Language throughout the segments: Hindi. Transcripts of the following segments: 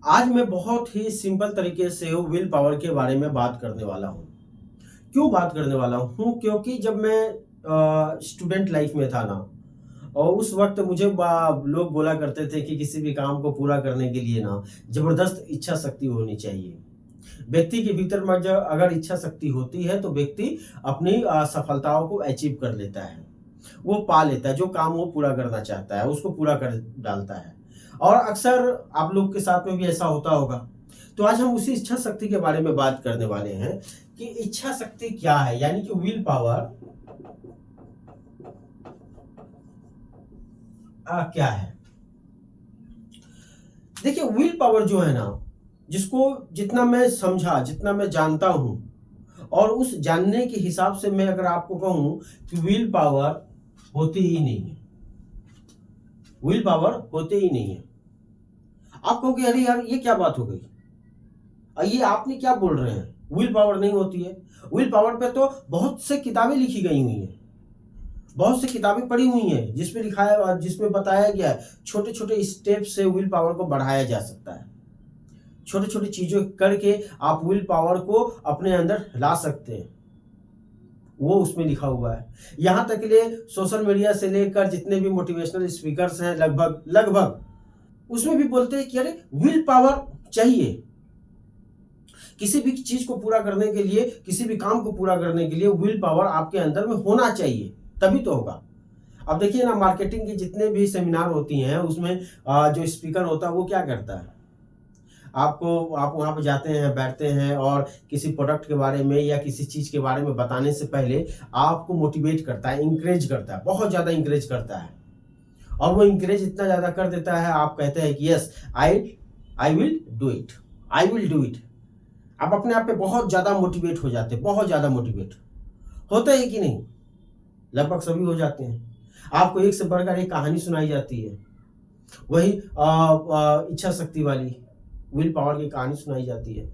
आज मैं बहुत ही सिंपल तरीके से विल पावर के बारे में बात करने वाला हूँ। क्यों बात करने वाला हूँ? क्योंकि जब मैं स्टूडेंट लाइफ में था ना और उस वक़्त मुझे बा लोग बोला करते थे कि किसी भी काम को पूरा करने के लिए ना ज़बरदस्त इच्छा शक्ति होनी चाहिए। व्यक्ति के भीतर में जो अगर इच्छा शक्ति होती है तो व्यक्ति अपनी सफलताओं को अचीव कर लेता है। वो पा लेता है, जो काम वो पूरा करना चाहता है, उसको पूरा कर डालता है। और अक्सर आप लोग के साथ में भी ऐसा होता होगा। तो आज हम उसी इच्छा शक्ति के बारे में बात करने वाले हैं कि इच्छा शक्ति क्या है? यानी कि विल पावर क्या है? देखिए विल पावर जो है ना, जिसको जितना मैं समझा, जितना मैं जानता हूँ और उस जानने के हिसाब से मैं अगर आपको कहूँ कि विल पावर होती ही नहीं है। विल पावर होते ही नहीं है। आप कहोगे अरे यार ये क्या बात हो गई? ये आपने क्या बोल रहे हैं? विल पावर नहीं होती है। विल पावर पे तो बहुत से किताबें लिखी गई हुई हैं। बहुत सी किताबें पढ़ी हुई हैं जिसमें लिखाया जिसमें बताया गया है छोटे-छोटे स्टेप से विल पावर को बढ़ाया जा सकता है। छोटी-छोटी चीज़ों करके आप विल पावर को अपने अंदर ला सकते हैं। वो उसमें लिखा हुआ है। यहाँ तक के लिए सोशल मीडिया से लेकर जितने भी मोटिवेशनल स्पीकर्स हैं लगभग उसमें भी बोलते हैं कि अरे विल पावर चाहिए। किसी भी चीज को पूरा करने के लिए, किसी भी काम को पूरा करने के लिए विल पावर आपके अंदर में होना चाहिए, तभी तो होगा। अब देखिए ना, मार्केटिंग की जितने भी सेमिनार होती हैं उसमें जो स्पीकर होता है वो क्या करता है? आप वहाँ पे जाते हैं, बैठते हैं और किसी प्रोडक्ट के बारे में या किसी चीज़ के बारे में बताने से पहले आपको मोटिवेट करता है, इंकरेज करता है, बहुत ज़्यादा इंकरेज करता है। और वो इंकरेज इतना ज़्यादा कर देता है, आप कहते हैं कि yes I I will do it, I will do it. आप अपने आप पे बहुत ज़्यादा मोटिवेट हो जाते हैं, बहुत ज़्यादा मोटिवेट होते हैं कि नहीं? लगभग सभी हो जाते हैं। आपको एक से बढ़कर एक कहानी सुनाई जाती है, वही इच्छा शक्ति वाली विल पावर की कहानी सुनाई जाती है।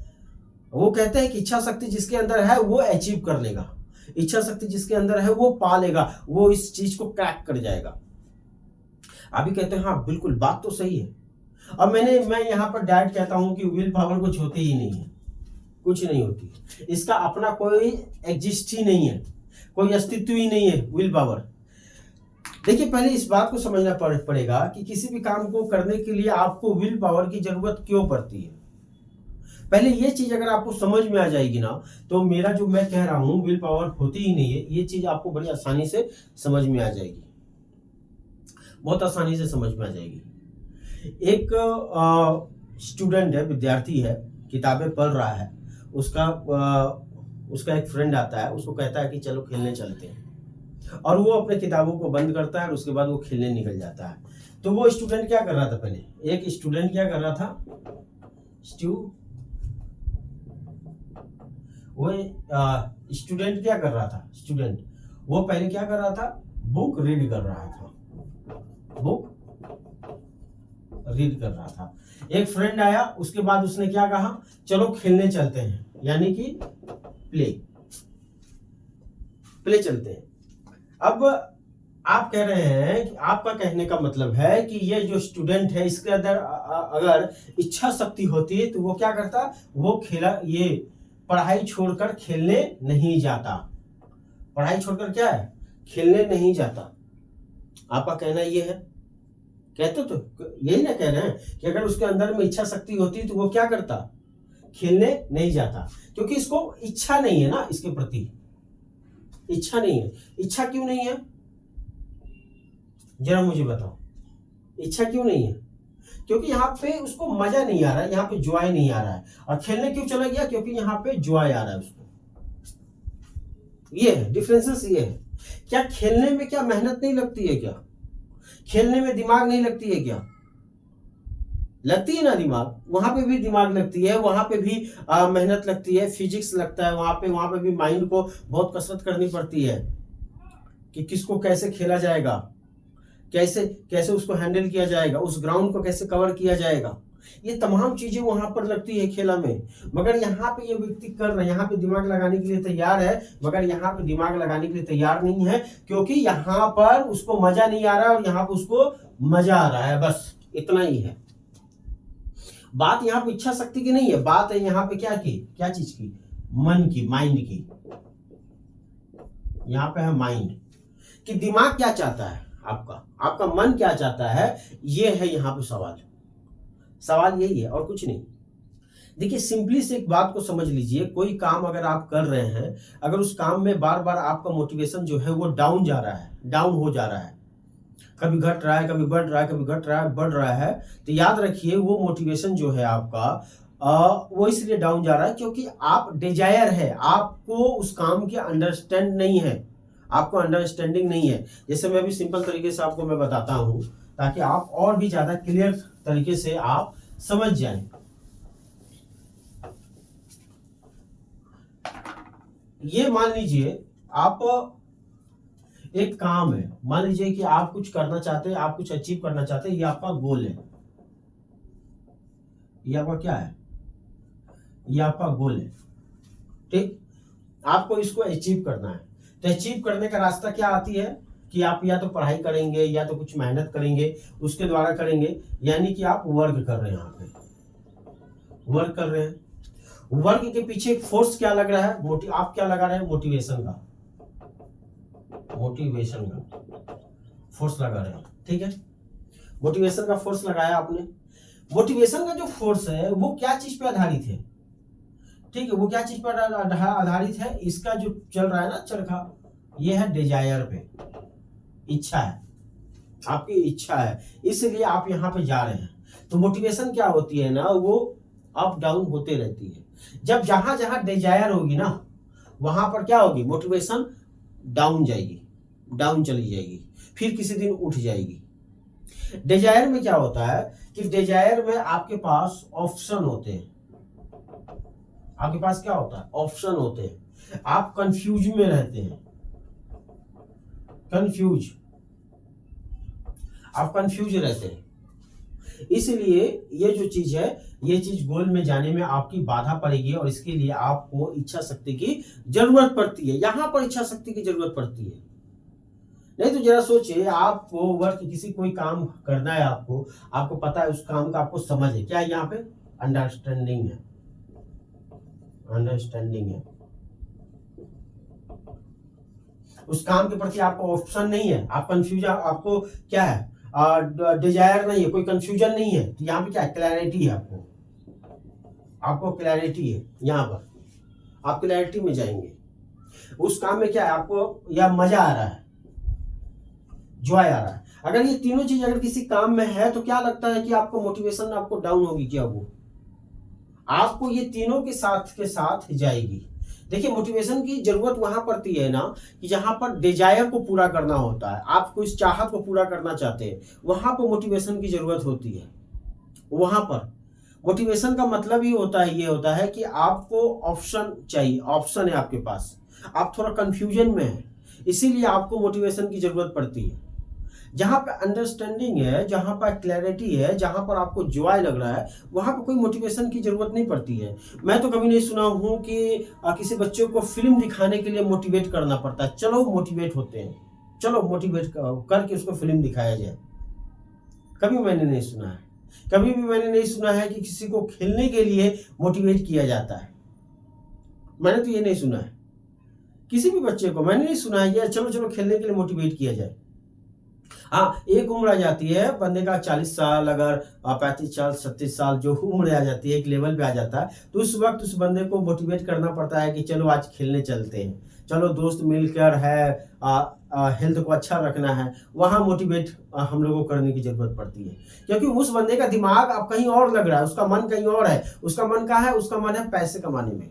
वो कहते हैं कि इच्छा शक्ति जिसके अंदर है वो अचीव कर लेगा, इच्छा शक्ति जिसके अंदर है वो पा लेगा, वो इस चीज को क्रैक कर जाएगा। अभी कहते हैं हाँ बिल्कुल बात तो सही है। अब मैं यहाँ पर डायरेक्ट कहता हूँ कि विल पावर कुछ होती ही नहीं है, कुछ नहीं होती। इसका अपना कोई एग्जिस्ट ही नहीं है, कोई अस्तित्व ही नहीं है विल पावर। देखिए पहले इस बात को समझना पड़ेगा कि किसी भी काम को करने के लिए आपको विल पावर की जरूरत क्यों पड़ती है। पहले ये चीज अगर आपको समझ में आ जाएगी ना, तो मेरा जो मैं कह रहा हूं विल पावर होती ही नहीं है, ये चीज आपको बड़ी आसानी से समझ में आ जाएगी, बहुत आसानी से समझ में आ जाएगी। एक स्टूडेंट है, विद्यार्थी है, किताबें पढ़ रहा है। उसका एक फ्रेंड आता है, उसको कहता है कि चलो खेलने चलते हैं, और वो अपने किताबों को बंद करता है और उसके बाद वो खेलने निकल जाता है। तो वो स्टूडेंट क्या कर रहा था? पहले एक स्टूडेंट क्या कर रहा था? वो स्टूडेंट क्या कर रहा था? स्टूडेंट वो पहले क्या कर रहा था? बुक रीड कर रहा था, बुक रीड कर रहा था। एक फ्रेंड आया, उसके बाद उसने क्या कहा? चलो खेलने चलते हैं, यानी कि प्ले प्ले चलते हैं। अब आप कह रहे हैं कि आपका कहने का मतलब है कि ये जो स्टूडेंट है इसके अंदर अगर इच्छा शक्ति होती है तो वो क्या करता? वो ये पढ़ाई छोड़कर खेलने नहीं जाता। पढ़ाई छोड़कर क्या है? खेलने नहीं जाता। आपका कहना ये है? कहते तो यही ना कह रहे हैं कि अगर उसके अंदर में इच्छा शक्ति होती तो वो क्या करता? खेलने नहीं जाता, क्योंकि इसको इच्छा नहीं है ना, इसके प्रति इच्छा नहीं है। इच्छा क्यों नहीं है? जरा मुझे बताओ, इच्छा क्यों नहीं है? क्योंकि यहाँ पे उसको मजा नहीं आ रहा है, यहाँ पे जॉय नहीं आ रहा है। और खेलने क्यों चला गया? क्योंकि यहाँ पे जॉय आ रहा है उसको। ये है डिफरेंसेस, ये है। क्या खेलने में क्या मेहनत नहीं लगती है? क्या खेलने में दिमाग नहीं लगती है? क्या लगती है ना, दिमाग वहां पे भी दिमाग लगती है, वहां पे भी मेहनत लगती है, फिजिक्स लगता है वहां पे भी माइंड को बहुत कसरत करनी पड़ती है कि किसको कैसे खेला जाएगा, कैसे कैसे उसको हैंडल किया जाएगा, उस ग्राउंड को कैसे कवर किया जाएगा। ये तमाम चीजें वहां पर लगती है खेला में। मगर यहाँ पे ये व्यक्ति कर रहा है, यहाँ पे दिमाग लगाने के लिए तैयार है, मगर यहाँ पे दिमाग लगाने के लिए तैयार नहीं है, क्योंकि यहाँ पर उसको मजा नहीं आ रहा है और यहाँ पे उसको मजा आ रहा है, बस इतना ही है। बात यहाँ पे इच्छा शक्ति की नहीं है, बात है यहाँ पे क्या चीज की, मन की, माइंड की। यहाँ पे है माइंड, कि दिमाग क्या चाहता है आपका मन क्या चाहता है, ये है यहाँ पे सवाल यही है और कुछ नहीं। देखिए सिंपली से एक बात को समझ लीजिए, कोई काम अगर आप कर रहे हैं, अगर उस काम में बार बार आपका मोटिवेशन जो है वो डाउन हो जा रहा है, कभी घट रहा है, कभी बढ़ रहा है, कभी घट रहा है, बढ़ रहा है, तो याद रखिए वो मोटिवेशन जो है आपका वो इसलिए डाउन जा रहा है क्योंकि आप डिजायर है, आपको उस काम की आपको अंडरस्टैंडिंग नहीं है। जैसे मैं भी सिंपल तरीके से आपको मैं बताता हूं ताकि आप और भी ज्यादा क्लियर तरीके से आप समझ जाएं। ये मान लीजिए आप एक काम है, मान लीजिए कि आप कुछ करना चाहते हैं, आप कुछ अचीव करना चाहते हैं, ये आपका गोल है, ये आपका क्या है, ये आपका गोल है, ठीक। आपको इसको अचीव करना है, तो अचीव करने का रास्ता क्या आती है कि आप या तो पढ़ाई करेंगे या तो कुछ मेहनत करेंगे, उसके द्वारा करेंगे, यानी कि आप वर्क कर रहे हैं, यहाँ पे वर्क कर रहे हैं। वर्क के पीछे एक फोर्स क्या लग रहा है, आप क्या लगा रहे हैं, मोटिवेशन का फोर्स लगा रहे हैं, ठीक है। मोटिवेशन का फोर्स लगाया आपने। मोटिवेशन का जो फोर्स है वो क्या चीज पे आधारित है, ठीक है, वो क्या चीज पर आधारित है, इसका जो चल रहा है ना चरखा, ये है डिजायर पे, इच्छा है, आपकी इच्छा है, इसलिए आप यहाँ पे जा रहे हैं। तो मोटिवेशन क्या होती है ना, वो अप डाउन होते रहती है। जब जहां जहां डिजायर होगी ना, वहां पर क्या होगी, मोटिवेशन डाउन चली जाएगी, फिर किसी दिन उठ जाएगी। डिजायर में क्या होता है कि डिजायर में आपके पास ऑप्शन होते हैं, आपके पास क्या होता है, ऑप्शन होते हैं, आप कंफ्यूज में रहते हैं, आप कंफ्यूज रहते हैं। इसलिए ये जो चीज है, ये चीज गोल में जाने में आपकी बाधा पड़ेगी और इसके लिए आपको इच्छा शक्ति की जरूरत पड़ती है, यहां पर इच्छा शक्ति की जरूरत पड़ती है। नहीं तो जरा सोचिए, आपको वर्क कोई काम करना है, आपको पता है उस काम का, आपको समझ है, क्या यहाँ पे अंडरस्टैंडिंग है, उस काम के प्रति आपको ऑप्शन नहीं है, आप कंफ्यूजन, आपको क्या है, डिजायर नहीं है, कोई कंफ्यूजन नहीं है, तो यहाँ पे क्या है, क्लैरिटी है, आपको क्लैरिटी है, यहाँ पर आप क्लैरिटी में जाएंगे। उस काम में क्या है, आपको या मजा आ रहा है, जॉय आ रहा है। अगर ये तीनों चीज अगर किसी काम में है तो क्या लगता है कि आपको मोटिवेशन आपको डाउन होगी क्या, वो आपको ये तीनों के साथ जाएगी। देखिए मोटिवेशन की जरूरत वहां पड़ती है ना कि जहां पर डिजायर को पूरा करना होता है, आप कोई चाहत को पूरा करना चाहते हैं, वहां पर मोटिवेशन की जरूरत होती है। वहां पर मोटिवेशन का मतलब ही ये होता है कि आपको ऑप्शन चाहिए, ऑप्शन है आपके पास, आप थोड़ा कंफ्यूजन में है, इसीलिए आपको मोटिवेशन की जरूरत पड़ती है। जहां पर अंडरस्टैंडिंग है, जहां पर क्लैरिटी है, जहां पर आपको जॉय लग रहा है, वहां पर कोई मोटिवेशन की जरूरत नहीं पड़ती है। मैं तो कभी नहीं सुना हूं कि किसी बच्चों को फिल्म दिखाने के लिए मोटिवेट करना पड़ता है, चलो मोटिवेट होते हैं, चलो मोटिवेट करके उसको फिल्म दिखाया जाए, कभी मैंने नहीं सुना है। कभी भी मैंने नहीं सुना है कि किसी को खेलने के लिए मोटिवेट किया जाता है, मैंने तो ये नहीं सुना है। किसी भी बच्चे को मैंने नहीं सुना है, चलो खेलने के लिए मोटिवेट किया जाए। हाँ, एक उम्र आ जाती है बंदे का 40 साल, अगर 35 साल 37 साल जो उम्र आ जाती है, एक लेवल पे आ जाता है, तो उस वक्त उस बंदे को मोटिवेट करना पड़ता है कि चलो आज खेलने चलते हैं, चलो दोस्त मिलकर है, हेल्थ को अच्छा रखना है, वहाँ मोटिवेट हम लोगों को करने की जरूरत पड़ती है। क्योंकि उस बंदे का दिमाग अब कहीं और लग रहा है, उसका मन कहीं और है, उसका मन कहाँ है, उसका मन है पैसे कमाने में।